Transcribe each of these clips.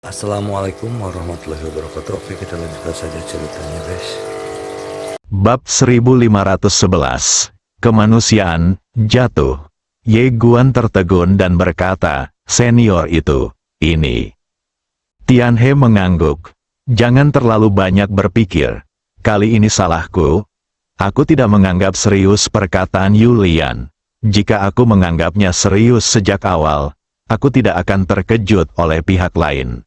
Assalamualaikum warahmatullahi wabarakatuh. Oke, kita lanjutkan saja ceritanya, guys. Bab 1511. Kemanusiaan, jatuh. Ye Guan tertegun dan berkata, "Senior itu, ini." Tian He mengangguk. "Jangan terlalu banyak berpikir. Kali ini salahku. Aku tidak menganggap serius perkataan Yulian. Jika aku menganggapnya serius sejak awal, aku tidak akan terkejut oleh pihak lain."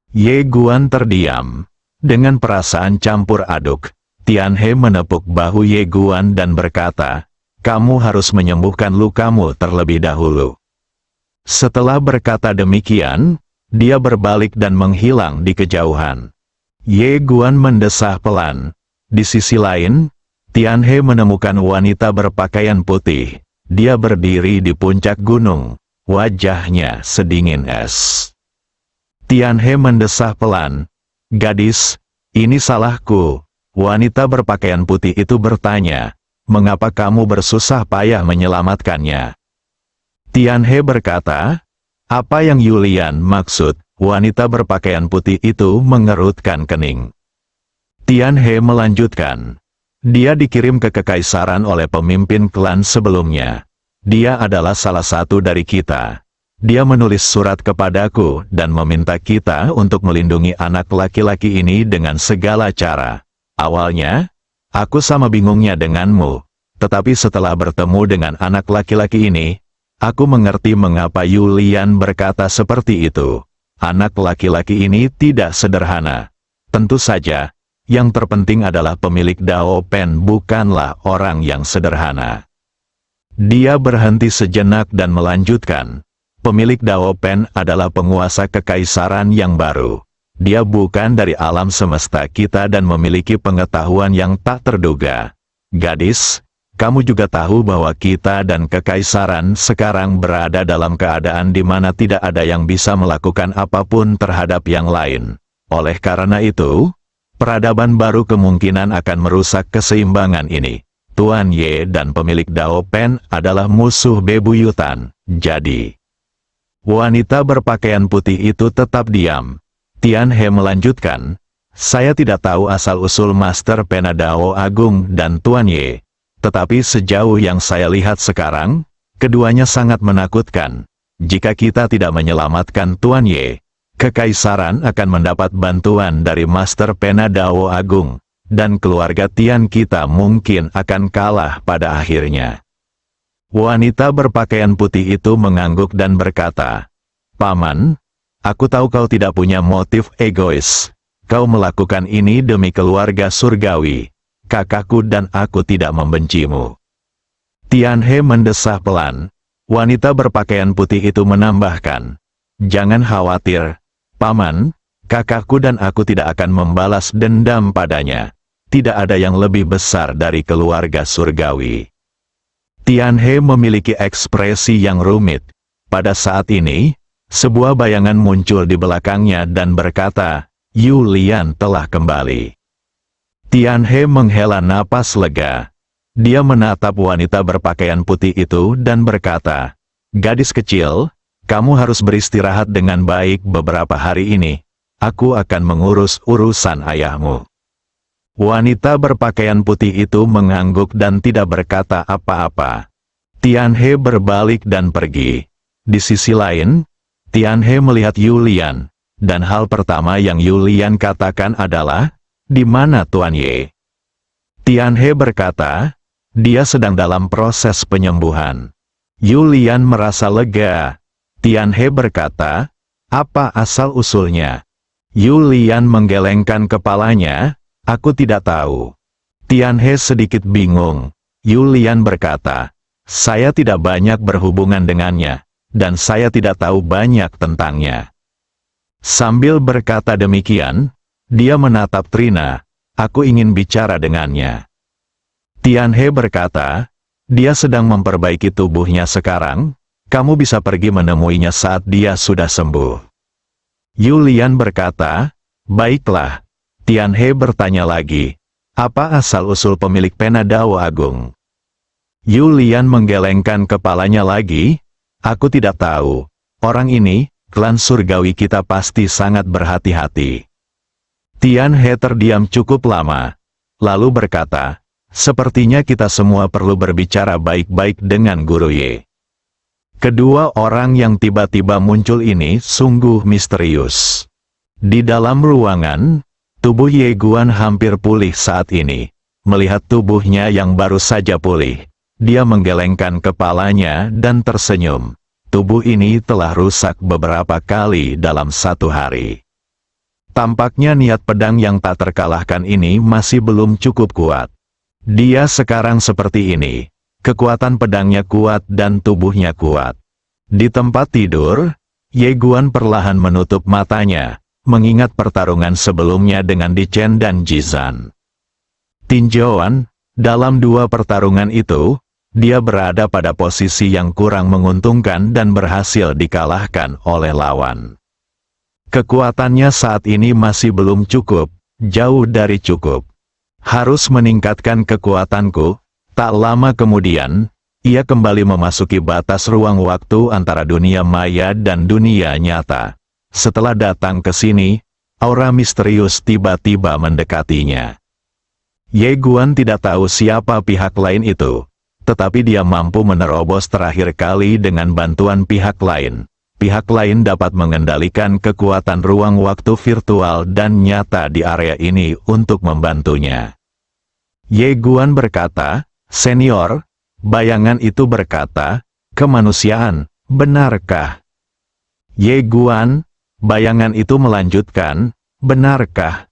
Ye Guan terdiam. Dengan perasaan campur aduk, Tian He menepuk bahu Ye Guan dan berkata, "Kamu harus menyembuhkan lukamu terlebih dahulu." Setelah berkata demikian, dia berbalik dan menghilang di kejauhan. Ye Guan mendesah pelan. Di sisi lain, Tian He menemukan wanita berpakaian putih. Dia berdiri di puncak gunung. Wajahnya sedingin es. Tian He mendesah pelan. "Gadis, ini salahku." Wanita berpakaian putih itu bertanya, "Mengapa kamu bersusah payah menyelamatkannya?" Tian He berkata, "Apa yang Yulian maksud?" Wanita berpakaian putih itu mengerutkan kening. Tian He melanjutkan, "Dia dikirim ke kekaisaran oleh pemimpin klan sebelumnya. Dia adalah salah satu dari kita. Dia menulis surat kepadaku dan meminta kita untuk melindungi anak laki-laki ini dengan segala cara. Awalnya, aku sama bingungnya denganmu, tetapi setelah bertemu dengan anak laki-laki ini, aku mengerti mengapa Yulian berkata seperti itu. Anak laki-laki ini tidak sederhana. Tentu saja, yang terpenting adalah pemilik Dao Pen bukanlah orang yang sederhana." Dia berhenti sejenak dan melanjutkan, "Pemilik Dao Pen adalah penguasa kekaisaran yang baru. Dia bukan dari alam semesta kita dan memiliki pengetahuan yang tak terduga. Gadis, kamu juga tahu bahwa kita dan kekaisaran sekarang berada dalam keadaan di mana tidak ada yang bisa melakukan apapun terhadap yang lain. Oleh karena itu, peradaban baru kemungkinan akan merusak keseimbangan ini. Tuan Ye dan pemilik Dao Pen adalah musuh bebuyutan. Jadi..." Wanita berpakaian putih itu tetap diam. Tian He melanjutkan, "Saya tidak tahu asal-usul Master Pena Dao Agung dan Tuan Ye. Tetapi sejauh yang saya lihat sekarang, keduanya sangat menakutkan. Jika kita tidak menyelamatkan Tuan Ye, kekaisaran akan mendapat bantuan dari Master Pena Dao Agung, dan keluarga Tian kita mungkin akan kalah pada akhirnya." Wanita berpakaian putih itu mengangguk dan berkata, "Paman, aku tahu kau tidak punya motif egois. Kau melakukan ini demi keluarga surgawi. Kakakku dan aku tidak membencimu." Tian He mendesah pelan. Wanita berpakaian putih itu menambahkan, "Jangan khawatir, Paman, kakakku dan aku tidak akan membalas dendam padanya. Tidak ada yang lebih besar dari keluarga surgawi." Tian He memiliki ekspresi yang rumit. Pada saat ini, sebuah bayangan muncul di belakangnya dan berkata, "Yulian telah kembali." Tian He menghela napas lega. Dia menatap wanita berpakaian putih itu dan berkata, "Gadis kecil, kamu harus beristirahat dengan baik beberapa hari ini. Aku akan mengurus urusan ayahmu." Wanita berpakaian putih itu mengangguk dan tidak berkata apa-apa. Tian He berbalik dan pergi. Di sisi lain, Tian He melihat Yulian, dan hal pertama yang Yulian katakan adalah, "Di mana Tuan Ye?" Tian He berkata, "Dia sedang dalam proses penyembuhan." Yulian merasa lega. Tian He berkata, "Apa asal-usulnya?" Yulian menggelengkan kepalanya, "Aku tidak tahu." Tian He sedikit bingung. Yulian berkata, "Saya tidak banyak berhubungan dengannya, dan saya tidak tahu banyak tentangnya." Sambil berkata demikian, dia menatap Trina. "Aku ingin bicara dengannya." Tian He berkata, "Dia sedang memperbaiki tubuhnya sekarang. Kamu bisa pergi menemuinya saat dia sudah sembuh." Yulian berkata, "Baiklah." Tian He bertanya lagi, "Apa asal-usul pemilik Pena Dao Agung?" Yulian menggelengkan kepalanya lagi, "Aku tidak tahu. Orang ini, klan surgawi kita pasti sangat berhati-hati. Tian He terdiam cukup lama, lalu berkata, sepertinya kita semua perlu berbicara baik-baik dengan Guru Ye. Kedua orang yang tiba-tiba muncul ini sungguh misterius. Di dalam ruangan, tubuh Ye Guan hampir pulih saat ini. Melihat tubuhnya yang baru saja pulih, dia menggelengkan kepalanya dan tersenyum. Tubuh ini telah rusak beberapa kali dalam satu hari. Tampaknya niat pedang yang tak terkalahkan ini masih belum cukup kuat. Dia sekarang seperti ini. Kekuatan pedangnya kuat dan tubuhnya kuat. Di tempat tidur, Ye Guan perlahan menutup matanya, mengingat pertarungan sebelumnya dengan Di Chen dan Jizan. Tinjauan, dalam dua pertarungan itu, dia berada pada posisi yang kurang menguntungkan dan berhasil dikalahkan oleh lawan. Kekuatannya saat ini masih belum cukup, jauh dari cukup. Harus meningkatkan kekuatanku. Tak lama kemudian, ia kembali memasuki batas ruang waktu antara dunia maya dan dunia nyata. Setelah datang ke sini, aura misterius tiba-tiba mendekatinya. Ye Guan tidak tahu siapa pihak lain itu, tetapi dia mampu menerobos terakhir kali dengan bantuan pihak lain. Pihak lain dapat mengendalikan kekuatan ruang waktu virtual dan nyata di area ini untuk membantunya. Ye Guan berkata, "Senior, bayangan itu berkata, kemanusiaan, benarkah?" Ye Guan, bayangan itu melanjutkan, "Benarkah?"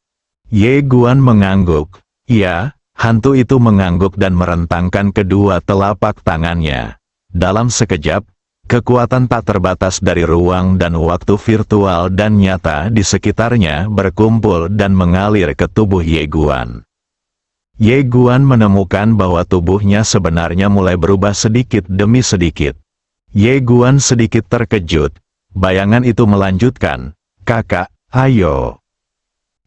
Ye Guan mengangguk. "Iya." Hantu itu mengangguk dan merentangkan kedua telapak tangannya. Dalam sekejap, kekuatan tak terbatas dari ruang dan waktu virtual dan nyata di sekitarnya berkumpul dan mengalir ke tubuh Ye Guan. Ye Guan menemukan bahwa tubuhnya sebenarnya mulai berubah sedikit demi sedikit. Ye Guan sedikit terkejut. Bayangan itu melanjutkan, "Kakak, ayo."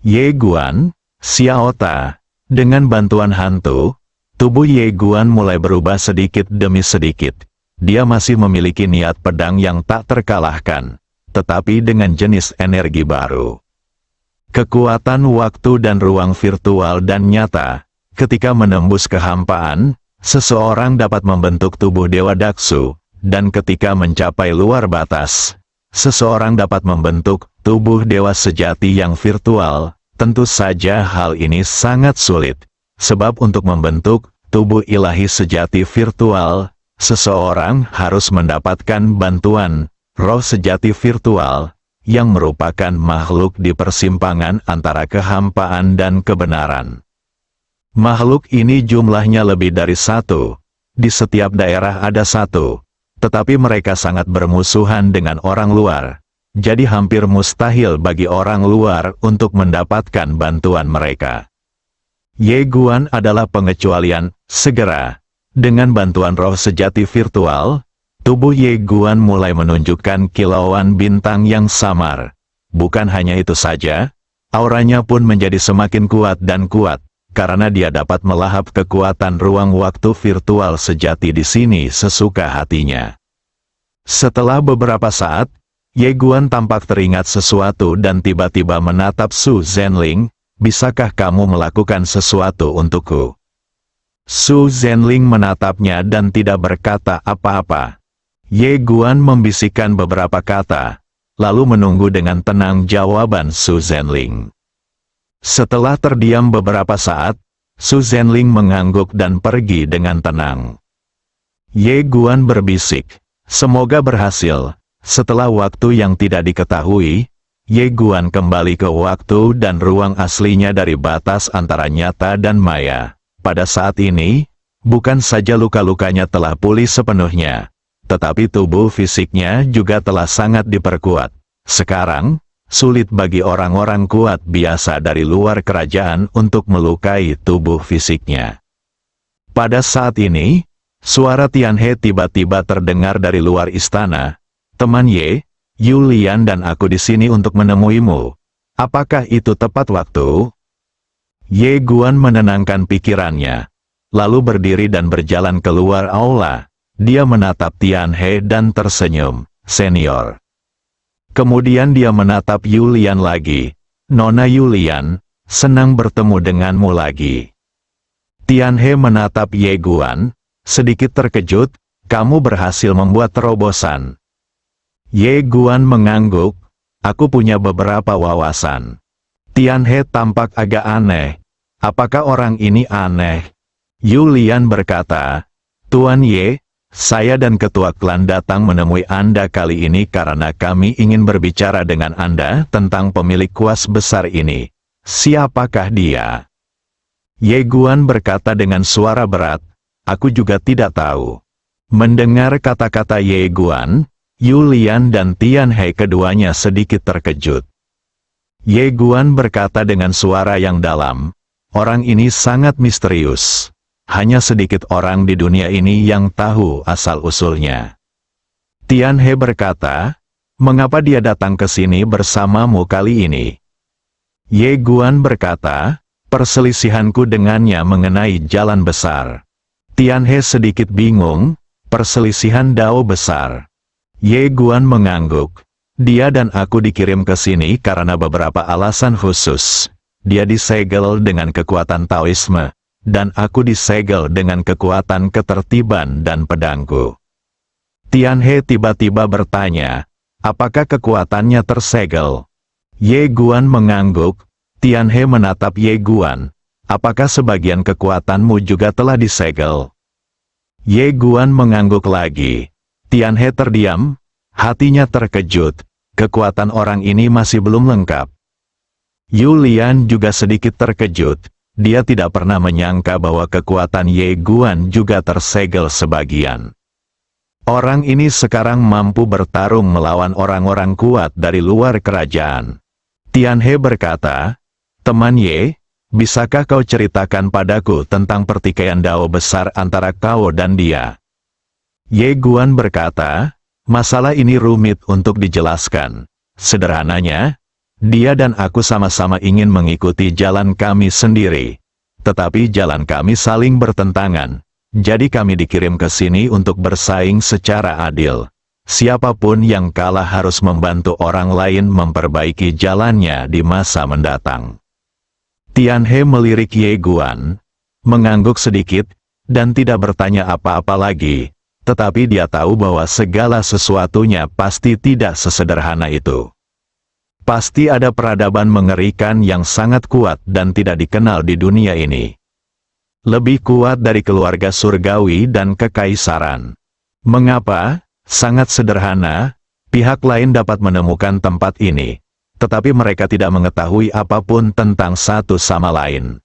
Ye Guan, Xiao Ta. Dengan bantuan hantu, tubuh Ye Guan mulai berubah sedikit demi sedikit. Dia masih memiliki niat pedang yang tak terkalahkan, tetapi dengan jenis energi baru. Kekuatan waktu dan ruang virtual dan nyata, ketika menembus kehampaan, seseorang dapat membentuk tubuh Dewa Daksu, dan ketika mencapai luar batas, seseorang dapat membentuk tubuh dewa sejati yang virtual. Tentu saja hal ini sangat sulit, sebab untuk membentuk tubuh ilahi sejati virtual, seseorang harus mendapatkan bantuan roh sejati virtual, yang merupakan makhluk di persimpangan antara kehampaan dan kebenaran. Makhluk ini jumlahnya lebih dari satu, di setiap daerah ada satu, tetapi mereka sangat bermusuhan dengan orang luar. Jadi hampir mustahil bagi orang luar untuk mendapatkan bantuan mereka. Ye Guan adalah pengecualian. Segera, dengan bantuan roh sejati virtual, tubuh Ye Guan mulai menunjukkan kilauan bintang yang samar. Bukan hanya itu saja, auranya pun menjadi semakin kuat dan kuat, karena dia dapat melahap kekuatan ruang waktu virtual sejati di sini sesuka hatinya. Setelah beberapa saat, Ye Guan tampak teringat sesuatu dan tiba-tiba menatap Su Zhenling, "Bisakah kamu melakukan sesuatu untukku?" Su Zhenling menatapnya dan tidak berkata apa-apa. Ye Guan membisikkan beberapa kata, lalu menunggu dengan tenang jawaban Su Zhenling. Setelah terdiam beberapa saat, Su Zhenling mengangguk dan pergi dengan tenang. Ye Guan berbisik, "Semoga berhasil." Setelah waktu yang tidak diketahui, Ye Guan kembali ke waktu dan ruang aslinya dari batas antara nyata dan maya. Pada saat ini, bukan saja luka-lukanya telah pulih sepenuhnya, tetapi tubuh fisiknya juga telah sangat diperkuat. Sekarang, sulit bagi orang-orang kuat biasa dari luar kerajaan untuk melukai tubuh fisiknya. Pada saat ini, suara Tian He tiba-tiba terdengar dari luar istana. "Teman Ye, Yulian dan aku di sini untuk menemuimu. Apakah itu tepat waktu?" Ye Guan menenangkan pikirannya, lalu berdiri dan berjalan keluar aula. Dia menatap Tian He dan tersenyum, "Senior." Kemudian dia menatap Yulian lagi. Nona Yulian, senang bertemu denganmu lagi. Tianhe menatap Ye Guan, sedikit terkejut, kamu berhasil membuat terobosan. Ye Guan mengangguk, aku punya beberapa wawasan. Tianhe tampak agak aneh. Apakah orang ini aneh? Yulian berkata, Tuan Ye, saya dan ketua klan datang menemui Anda kali ini karena kami ingin berbicara dengan Anda tentang pemilik kuas besar ini. Siapakah dia? Ye Guan berkata dengan suara berat, aku juga tidak tahu. Mendengar kata-kata Ye Guan, Yulian dan Tianhe keduanya sedikit terkejut. Ye Guan berkata dengan suara yang dalam, orang ini sangat misterius. Hanya sedikit orang di dunia ini yang tahu asal-usulnya. Tianhe berkata, mengapa dia datang ke sini bersamamu kali ini? Ye Guan berkata, perselisihanku dengannya mengenai jalan besar. Tianhe sedikit bingung, perselisihan dao besar. Ye Guan mengangguk, dia dan aku dikirim ke sini karena beberapa alasan khusus. Dia disegel dengan kekuatan Taoisme. Dan aku disegel dengan kekuatan ketertiban dan pedangku. Tianhe tiba-tiba bertanya, apakah kekuatannya tersegel? Ye Guan mengangguk, Tianhe menatap Ye Guan, apakah sebagian kekuatanmu juga telah disegel? Ye Guan mengangguk lagi. Tianhe terdiam, hatinya terkejut, kekuatan orang ini masih belum lengkap. Yulian juga sedikit terkejut. Dia tidak pernah menyangka bahwa kekuatan Ye Guan juga tersegel sebagian. Orang ini sekarang mampu bertarung melawan orang-orang kuat dari luar kerajaan. Tianhe berkata, teman Ye, bisakah kau ceritakan padaku tentang pertikaian dao besar antara kau dan dia? Ye Guan berkata, masalah ini rumit untuk dijelaskan. Sederhananya, dia dan aku sama-sama ingin mengikuti jalan kami sendiri. Tetapi jalan kami saling bertentangan. Jadi kami dikirim ke sini untuk bersaing secara adil. Siapapun yang kalah harus membantu orang lain memperbaiki jalannya di masa mendatang. Tianhe melirik Ye Guan, mengangguk sedikit, dan tidak bertanya apa-apa lagi. Tetapi dia tahu bahwa segala sesuatunya pasti tidak sesederhana itu. Pasti ada peradaban mengerikan yang sangat kuat dan tidak dikenal di dunia ini. Lebih kuat dari keluarga surgawi dan kekaisaran. Mengapa? Sangat sederhana, pihak lain dapat menemukan tempat ini, tetapi mereka tidak mengetahui apapun tentang satu sama lain.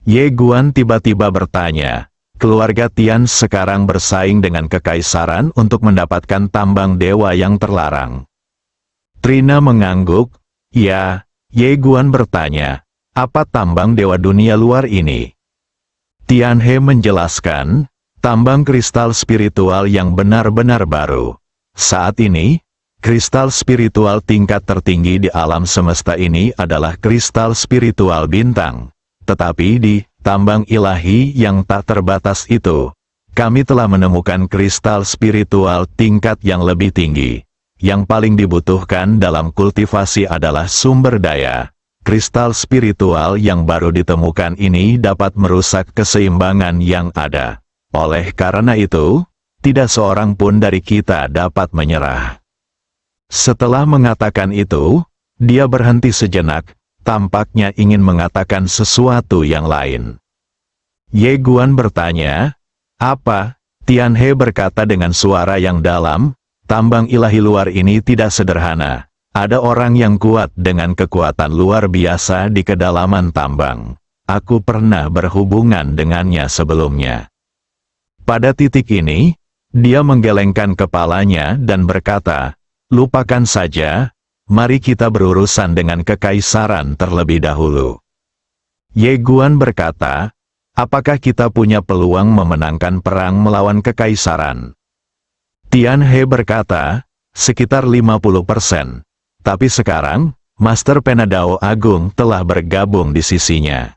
Ye Guan tiba-tiba bertanya, keluarga Tian sekarang bersaing dengan kekaisaran untuk mendapatkan tambang dewa yang terlarang. Trina mengangguk, ya, Ye Guan bertanya, apa tambang dewa dunia luar ini? Tianhe menjelaskan, tambang kristal spiritual yang benar-benar baru. Saat ini, kristal spiritual tingkat tertinggi di alam semesta ini adalah kristal spiritual bintang. Tetapi di tambang ilahi yang tak terbatas itu, kami telah menemukan kristal spiritual tingkat yang lebih tinggi. Yang paling dibutuhkan dalam kultivasi adalah sumber daya. Kristal spiritual yang baru ditemukan ini dapat merusak keseimbangan yang ada. Oleh karena itu, tidak seorang pun dari kita dapat menyerah. Setelah mengatakan itu, dia berhenti sejenak, tampaknya ingin mengatakan sesuatu yang lain. Ye Guan bertanya, apa? Tianhe berkata dengan suara yang dalam, tambang ilahi luar ini tidak sederhana. Ada orang yang kuat dengan kekuatan luar biasa di kedalaman tambang. Aku pernah berhubungan dengannya sebelumnya. Pada titik ini, dia menggelengkan kepalanya dan berkata, lupakan saja, mari kita berurusan dengan kekaisaran terlebih dahulu. Ye Guan berkata, apakah kita punya peluang memenangkan perang melawan kekaisaran? Tianhe berkata, sekitar 50%. Tapi sekarang, Master Penadao Agung telah bergabung di sisinya.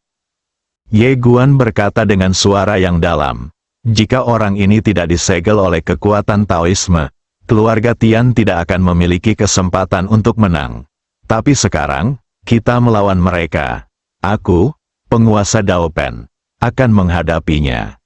Ye Guan berkata dengan suara yang dalam, jika orang ini tidak disegel oleh kekuatan Taoisme, keluarga Tian tidak akan memiliki kesempatan untuk menang. Tapi sekarang, kita melawan mereka. Aku, penguasa Daopen, akan menghadapinya.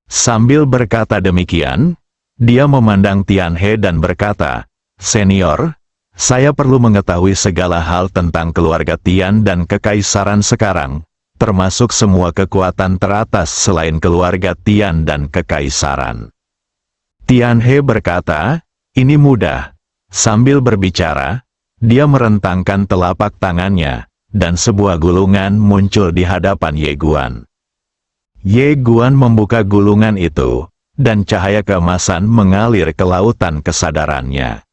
Sambil berkata demikian, dia memandang Tian He dan berkata, "Senior, saya perlu mengetahui segala hal tentang keluarga Tian dan kekaisaran sekarang, termasuk semua kekuatan teratas selain keluarga Tian dan kekaisaran." Tian He berkata, "Ini mudah." Sambil berbicara, dia merentangkan telapak tangannya, dan sebuah gulungan muncul di hadapan Ye Guan. Ye Guan membuka gulungan itu, dan cahaya keemasan mengalir ke lautan kesadarannya.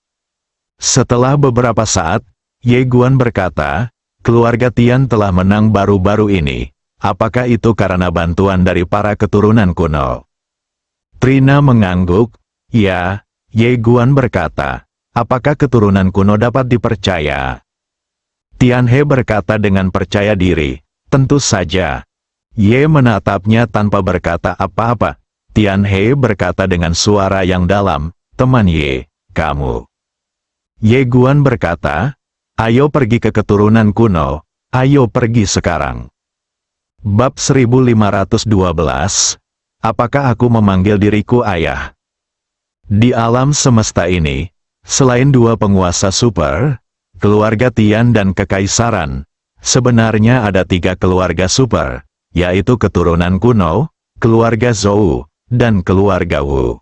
Setelah beberapa saat, Ye Guan berkata, "Keluarga Tian telah menang baru-baru ini. Apakah itu karena bantuan dari para keturunan kuno?" Trina mengangguk. "Ya." Ye Guan berkata, "Apakah keturunan kuno dapat dipercaya?" Tian He berkata dengan percaya diri, "Tentu saja." Ye menatapnya tanpa berkata apa-apa. Tian He berkata dengan suara yang dalam, "Teman Ye, kamu." Ye Guan berkata, "Ayo pergi ke keturunan kuno, ayo pergi sekarang." Bab 1512, apakah aku memanggil diriku ayah? Di alam semesta ini, selain dua penguasa super, keluarga Tian dan kekaisaran, sebenarnya ada tiga keluarga super, yaitu keturunan kuno, keluarga Zhou, dan keluarga Wu.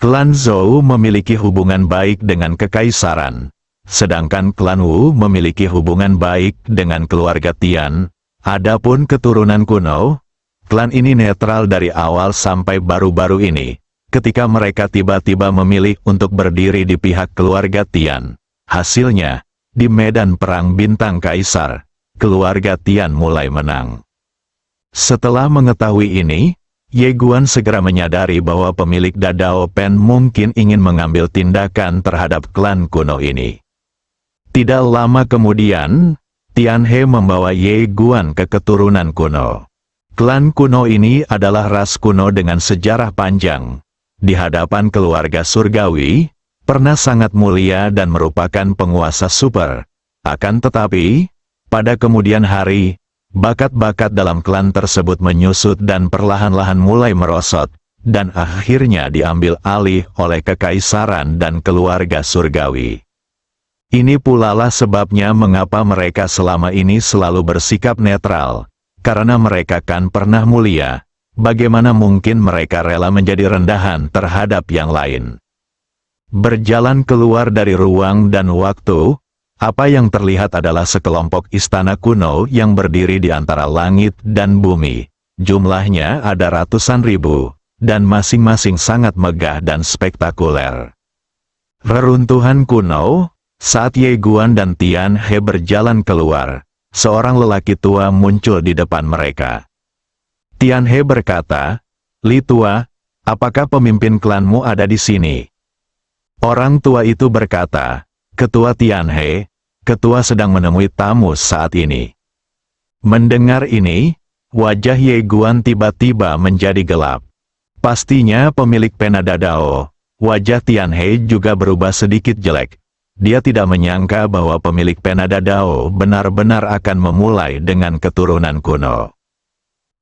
Klan Zhou memiliki hubungan baik dengan kekaisaran, sedangkan klan Wu memiliki hubungan baik dengan keluarga Tian. Adapun keturunan kuno, klan ini netral dari awal sampai baru-baru ini, ketika mereka tiba-tiba memilih untuk berdiri di pihak keluarga Tian. Hasilnya, di medan perang bintang kaisar, keluarga Tian mulai menang. Setelah mengetahui ini, Ye Guan segera menyadari bahwa pemilik Dadao Pen mungkin ingin mengambil tindakan terhadap klan kuno ini. Tidak lama kemudian, Tian He membawa Ye Guan ke keturunan kuno. Klan kuno ini adalah ras kuno dengan sejarah panjang. Di hadapan keluarga surgawi, pernah sangat mulia dan merupakan penguasa super. Akan tetapi, pada kemudian hari, bakat-bakat dalam klan tersebut menyusut dan perlahan-lahan mulai merosot, dan akhirnya diambil alih oleh kekaisaran dan keluarga surgawi. Ini pula lah sebabnya mengapa mereka selama ini selalu bersikap netral, karena mereka kan pernah mulia, bagaimana mungkin mereka rela menjadi rendahan terhadap yang lain. Berjalan keluar dari ruang dan waktu, apa yang terlihat adalah sekelompok istana kuno yang berdiri di antara langit dan bumi. Jumlahnya ada ratusan ribu, dan masing-masing sangat megah dan spektakuler. Reruntuhan kuno, saat Ye Guan dan Tian He berjalan keluar, seorang lelaki tua muncul di depan mereka. Tian He berkata, "Li tua, apakah pemimpin klanmu ada di sini?" Orang tua itu berkata, "Ketua Tian He, ketua sedang menemui tamu saat ini." Mendengar ini, wajah Ye Guan tiba-tiba menjadi gelap. Pastinya pemilik pena Dadao. Wajah Tian He juga berubah sedikit jelek. Dia tidak menyangka bahwa pemilik pena Dadao benar-benar akan memulai dengan keturunan kuno.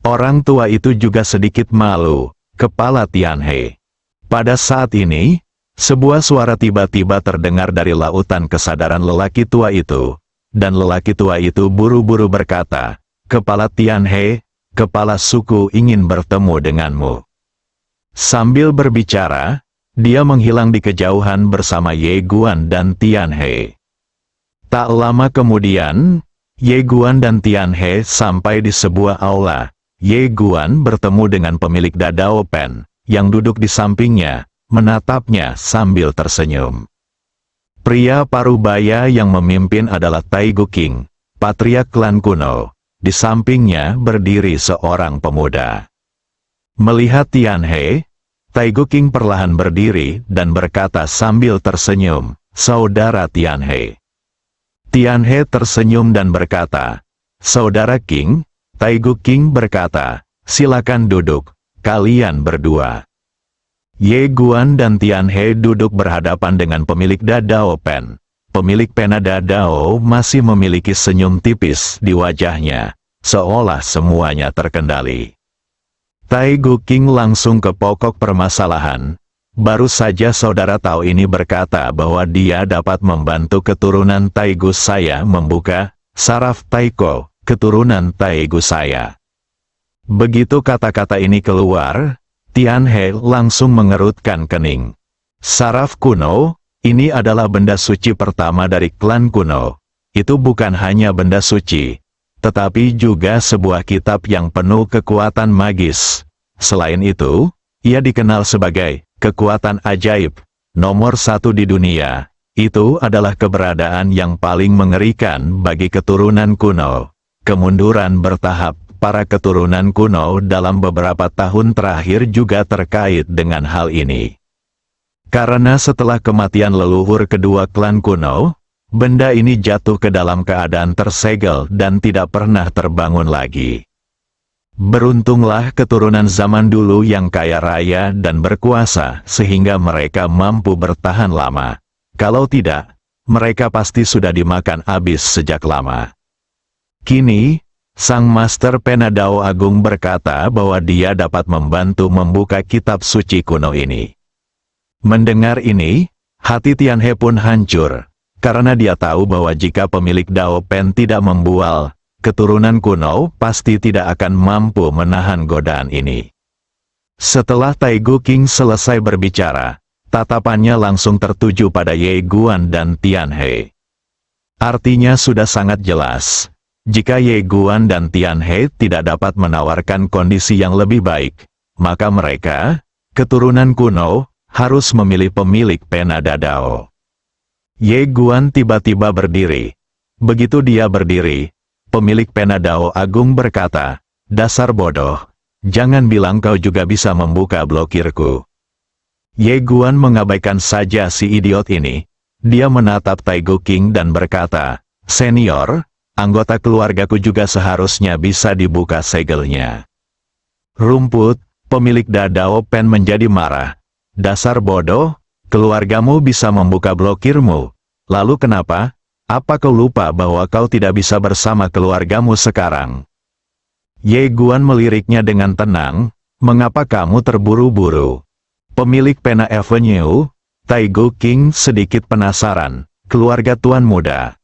Orang tua itu juga sedikit malu, kepala Tian He. Pada saat ini, sebuah suara tiba-tiba terdengar dari lautan kesadaran lelaki tua itu, dan lelaki tua itu buru-buru berkata, "Kepala Tian He, kepala suku ingin bertemu denganmu." Sambil berbicara, dia menghilang di kejauhan bersama Ye Guan dan Tian He. Tak lama kemudian, Ye Guan dan Tian He sampai di sebuah aula. Ye Guan bertemu dengan pemilik Dadao Pen, yang duduk di sampingnya, menatapnya sambil tersenyum. Pria parubaya yang memimpin adalah Taigu King, patriark klan kuno. Di sampingnya berdiri seorang pemuda. Melihat Tian He, Taigu King perlahan berdiri dan berkata sambil tersenyum, "Saudara Tian He." Tian He tersenyum dan berkata, "Saudara King." Taigu King berkata, "Silakan duduk, kalian berdua." Ye Guan dan Tian He duduk berhadapan dengan pemilik Dadao Pen. Pemilik pena Dadao masih memiliki senyum tipis di wajahnya, seolah semuanya terkendali. Tai Gu King langsung ke pokok permasalahan. Baru saja saudara Tao ini berkata bahwa dia dapat membantu keturunan Taigu saya membuka saraf Taiko, keturunan Taigu saya. Begitu kata-kata ini keluar, Tian He langsung mengerutkan kening. Saraf kuno, ini adalah benda suci pertama dari klan kuno. Itu bukan hanya benda suci, tetapi juga sebuah kitab yang penuh kekuatan magis. Selain itu, ia dikenal sebagai kekuatan ajaib, nomor 1 di dunia. Itu adalah keberadaan yang paling mengerikan bagi keturunan kuno. Kemunduran bertahap para keturunan kuno dalam beberapa tahun terakhir juga terkait dengan hal ini. Karena setelah kematian leluhur kedua klan kuno, benda ini jatuh ke dalam keadaan tersegel dan tidak pernah terbangun lagi. Beruntunglah keturunan zaman dulu yang kaya raya dan berkuasa sehingga mereka mampu bertahan lama. Kalau tidak, mereka pasti sudah dimakan habis sejak lama. Kini, Sang Master Penadao Agung berkata bahwa dia dapat membantu membuka kitab suci kuno ini. Mendengar ini, hati Tian He pun hancur, karena dia tahu bahwa jika pemilik Dao Pen tidak membual, keturunan kuno pasti tidak akan mampu menahan godaan ini. Setelah Tai Gu King selesai berbicara, tatapannya langsung tertuju pada Ye Guan dan Tian He. Artinya sudah sangat jelas. Jika Ye Guan dan Tian He tidak dapat menawarkan kondisi yang lebih baik, maka mereka, keturunan kuno, harus memilih pemilik pena Dadao. Ye Guan tiba-tiba berdiri. Begitu dia berdiri, pemilik pena Dao Agung berkata, "Dasar bodoh, jangan bilang kau juga bisa membuka blokirku." Ye Guan mengabaikan saja si idiot ini. Dia menatap Tai Gu King dan berkata, "Senior, anggota keluargaku juga seharusnya bisa dibuka segelnya." Rumput, pemilik Dadao Pen menjadi marah. "Dasar bodoh, keluargamu bisa membuka blokirmu. Lalu kenapa? Apa kau lupa bahwa kau tidak bisa bersama keluargamu sekarang?" Ye Guan meliriknya dengan tenang, "Mengapa kamu terburu-buru?" Pemilik pena Avenue, Tai Gu King sedikit penasaran, "Keluarga tuan muda."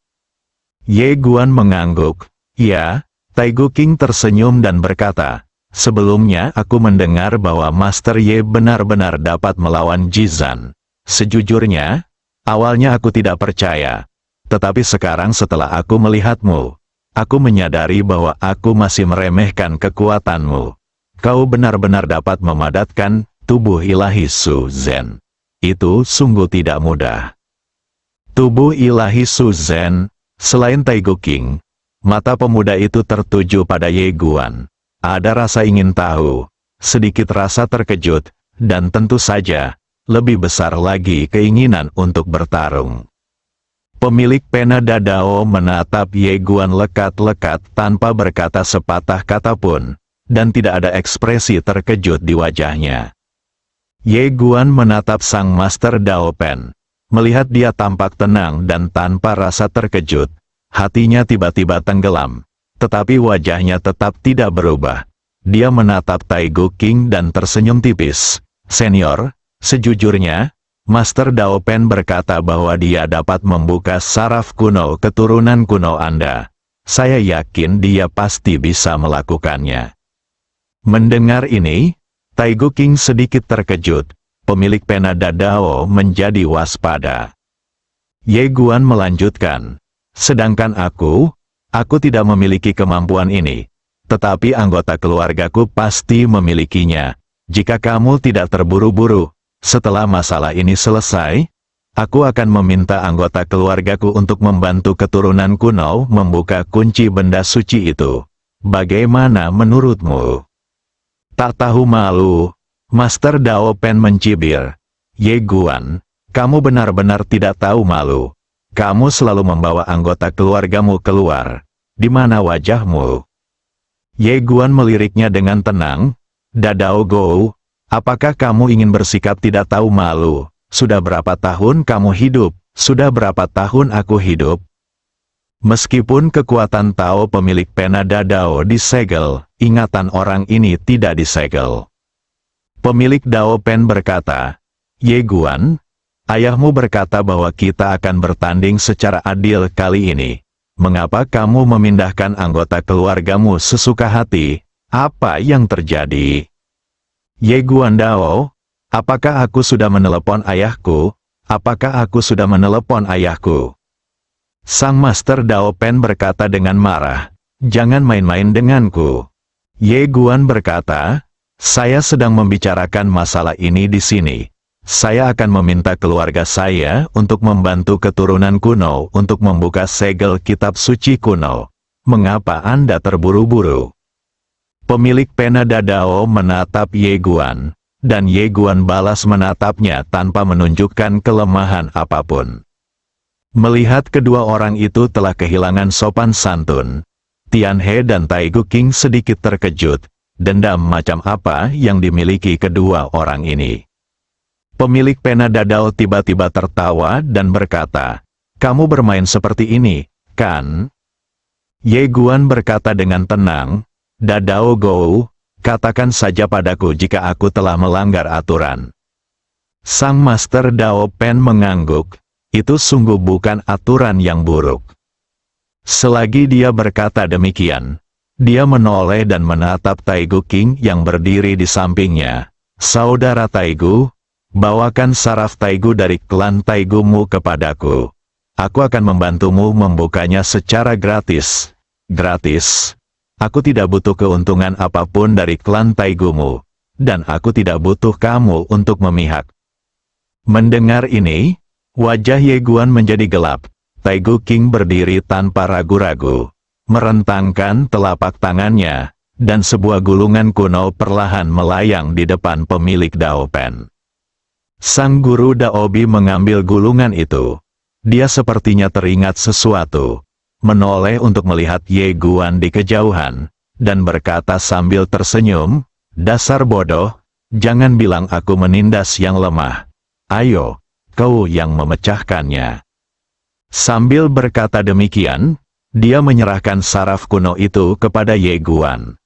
Ye Guan mengangguk. "Ya." Tai Gu King tersenyum dan berkata, "Sebelumnya aku mendengar bahwa Master Ye benar-benar dapat melawan Jizan. Sejujurnya, awalnya aku tidak percaya. Tetapi sekarang setelah aku melihatmu, aku menyadari bahwa aku masih meremehkan kekuatanmu. Kau benar-benar dapat memadatkan tubuh ilahi Su Zhen. Itu sungguh tidak mudah." Tubuh ilahi Su Zhen. Selain Tai Gu King, mata pemuda itu tertuju pada Ye Guan. Ada rasa ingin tahu, sedikit rasa terkejut, dan tentu saja, lebih besar lagi keinginan untuk bertarung. Pemilik pena Dadao menatap Ye Guan lekat-lekat tanpa berkata sepatah kata pun, dan tidak ada ekspresi terkejut di wajahnya. Ye Guan menatap Sang Master Dao Pen. Melihat dia tampak tenang dan tanpa rasa terkejut, hatinya tiba-tiba tenggelam. Tetapi wajahnya tetap tidak berubah. Dia menatap Tai Gu King dan tersenyum tipis. "Senior, sejujurnya, Master Dao Pen berkata bahwa dia dapat membuka saraf kuno keturunan kuno Anda. Saya yakin dia pasti bisa melakukannya." Mendengar ini, Tai Gu King sedikit terkejut. Pemilik pena Dadao menjadi waspada. Ye Guan melanjutkan, "Sedangkan aku tidak memiliki kemampuan ini. Tetapi anggota keluargaku pasti memilikinya. Jika kamu tidak terburu-buru, setelah masalah ini selesai, aku akan meminta anggota keluargaku untuk membantu keturunan kuno membuka kunci benda suci itu. Bagaimana menurutmu?" Tak tahu malu, Master Dao Pen mencibir. "Ye Guan, kamu benar-benar tidak tahu malu. Kamu selalu membawa anggota keluargamu keluar. Di mana wajahmu?" Ye Guan meliriknya dengan tenang. "Dadao Gou, Apakah kamu ingin bersikap tidak tahu malu? Sudah berapa tahun kamu hidup? Sudah berapa tahun aku hidup? Meskipun kekuatan Tao pemilik pena Dadao disegel, ingatan orang ini tidak disegel. Pemilik Dao Pen berkata, Ye Guan, ayahmu berkata bahwa kita akan bertanding secara adil kali ini. Mengapa kamu memindahkan anggota keluargamu sesuka hati? Apa yang terjadi? Ye Guan Dao, apakah aku sudah menelepon ayahku? Apakah aku sudah menelepon ayahku? Sang Master Dao Pen berkata dengan marah, jangan main-main denganku. Ye Guan berkata, saya sedang membicarakan masalah ini di sini. Saya akan meminta keluarga saya untuk membantu keturunan kuno untuk membuka segel kitab suci kuno. Mengapa Anda terburu-buru? Pemilik pena Dadao menatap Ye Guan, dan Ye Guan balas menatapnya tanpa menunjukkan kelemahan apapun. Melihat kedua orang itu telah kehilangan sopan santun, Tian He dan Taigu King sedikit terkejut, dendam macam apa yang dimiliki kedua orang ini. Pemilik pena Dadao tiba-tiba tertawa dan berkata, kamu bermain seperti ini, kan? Ye Guan berkata dengan tenang, Dadao Gou, katakan saja padaku jika aku telah melanggar aturan. Sang Master Dao Pen mengangguk, itu sungguh bukan aturan yang buruk. Selagi dia berkata demikian, dia menoleh dan menatap Taigu King yang berdiri di sampingnya. Saudara Taigu, bawakan saraf Taigu dari klan Taigumu kepadaku. Aku akan membantumu membukanya secara gratis. Gratis? Aku tidak butuh keuntungan apapun dari klan Taigumu, dan aku tidak butuh kamu untuk memihak. Mendengar ini, wajah Ye Guan menjadi gelap. Taigu King berdiri tanpa ragu-ragu, merentangkan telapak tangannya, dan sebuah gulungan kuno perlahan melayang di depan pemilik Dao Pen. Sang guru Daobi mengambil gulungan itu. Dia sepertinya teringat sesuatu, menoleh untuk melihat Ye Guan di kejauhan, dan berkata sambil tersenyum, dasar bodoh, jangan bilang aku menindas yang lemah. Ayo, kau yang memecahkannya. Sambil berkata demikian, dia menyerahkan saraf kuno itu kepada Ye Guan.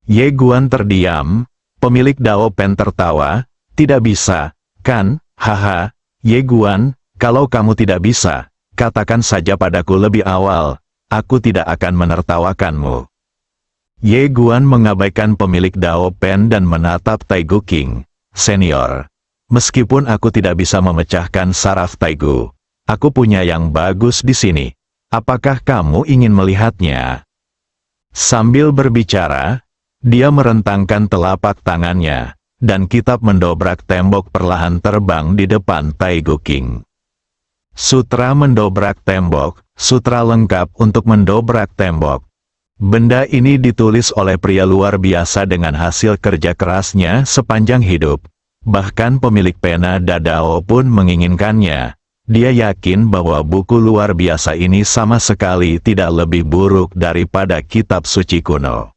Ye Guan terdiam, pemilik Dao Pen tertawa, tidak bisa, kan, haha, Ye Guan, kalau kamu tidak bisa, katakan saja padaku lebih awal, aku tidak akan menertawakanmu. Ye Guan mengabaikan pemilik Dao Pen dan menatap Taigu King, senior. Meskipun aku tidak bisa memecahkan saraf Taigu, aku punya yang bagus di sini. Apakah kamu ingin melihatnya? Sambil berbicara, dia merentangkan telapak tangannya, dan kitab mendobrak tembok perlahan terbang di depan Taigu King. Sutra mendobrak tembok, sutra lengkap untuk mendobrak tembok. Benda ini ditulis oleh pria luar biasa dengan hasil kerja kerasnya sepanjang hidup. Bahkan pemilik pena Dadao pun menginginkannya. Dia yakin bahwa buku luar biasa ini sama sekali tidak lebih buruk daripada kitab suci kuno.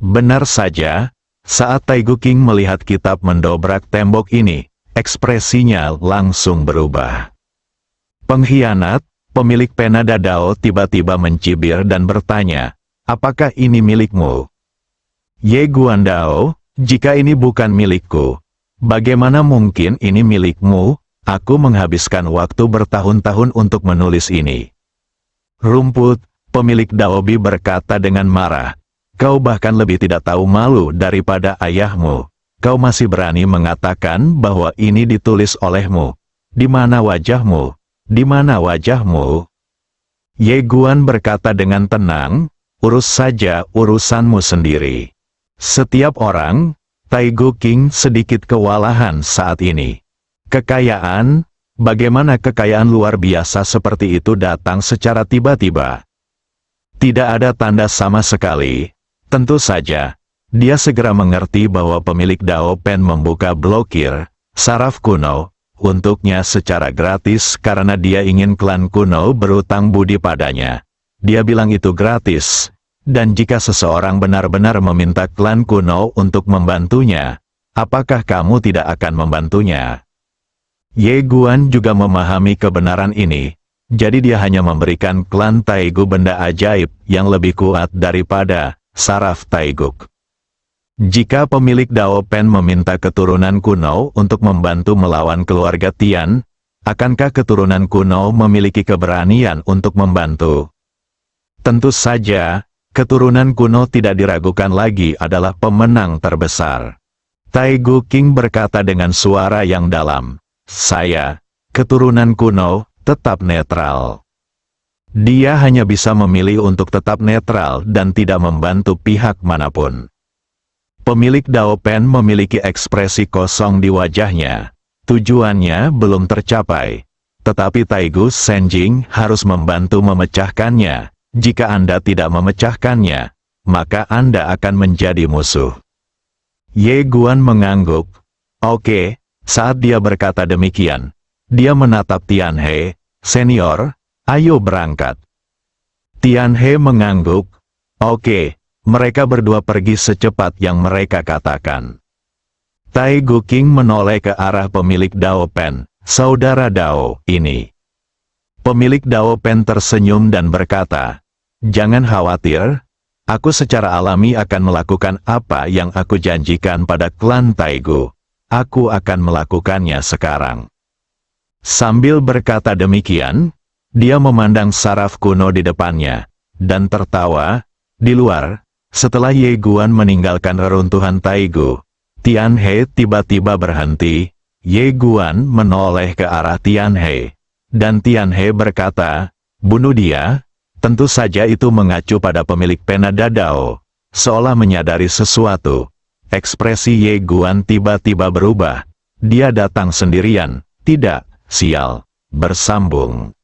Benar saja, saat Taigu King melihat kitab mendobrak tembok ini, ekspresinya langsung berubah. Pengkhianat, pemilik pena Dadao tiba-tiba mencibir dan bertanya, apakah ini milikmu? Ye Guan Dao, jika ini bukan milikku, bagaimana mungkin ini milikmu? Aku menghabiskan waktu bertahun-tahun untuk menulis ini. Rumput, pemilik Daobi berkata dengan marah, kau bahkan lebih tidak tahu malu daripada ayahmu. Kau masih berani mengatakan bahwa ini ditulis olehmu. Di mana wajahmu? Di mana wajahmu? Ye Guan berkata dengan tenang, urus saja urusanmu sendiri. Setiap orang, Taigu King sedikit kewalahan saat ini. Kekayaan, bagaimana kekayaan luar biasa seperti itu datang secara tiba-tiba? Tidak ada tanda sama sekali. Tentu saja, dia segera mengerti bahwa pemilik Dao Pen membuka blokir, saraf kuno, untuknya secara gratis karena dia ingin klan kuno berutang budi padanya. Dia bilang itu gratis, dan jika seseorang benar-benar meminta klan kuno untuk membantunya, apakah kamu tidak akan membantunya? Ye Guan juga memahami kebenaran ini, jadi dia hanya memberikan klan Taigu benda ajaib yang lebih kuat daripada saraf Taiguk. Jika pemilik Dao Pen meminta keturunan kuno untuk membantu melawan keluarga Tian, akankah keturunan kuno memiliki keberanian untuk membantu? Tentu saja, keturunan kuno tidak diragukan lagi adalah pemenang terbesar. Taigu King berkata dengan suara yang dalam, "Saya, keturunan kuno, tetap netral." Dia hanya bisa memilih untuk tetap netral dan tidak membantu pihak manapun. Pemilik Dao Pen memiliki ekspresi kosong di wajahnya. Tujuannya belum tercapai. Tetapi Taigu Senjing harus membantu memecahkannya. Jika Anda tidak memecahkannya, maka Anda akan menjadi musuh. Ye Guan mengangguk. Oke, saat dia berkata demikian, dia menatap Tian He, "Senior, ayo berangkat." Tian He mengangguk. Oke, mereka berdua pergi secepat yang mereka katakan. Taigu King menoleh ke arah pemilik Dao Pen, "Saudara Dao, ini." Pemilik Dao Pen tersenyum dan berkata, "Jangan khawatir, aku secara alami akan melakukan apa yang aku janjikan pada klan Taigu. Aku akan melakukannya sekarang." Sambil berkata demikian, dia memandang saraf kuno di depannya, dan tertawa. Di luar, setelah Ye Guan meninggalkan reruntuhan Taigu, Tian He tiba-tiba berhenti. Ye Guan menoleh ke arah Tian He, dan Tian He berkata, "Bunuh dia." Tentu saja itu mengacu pada pemilik pena Dadao. Seolah menyadari sesuatu, ekspresi Ye Guan tiba-tiba berubah. Dia datang sendirian, tidak, sial, bersambung.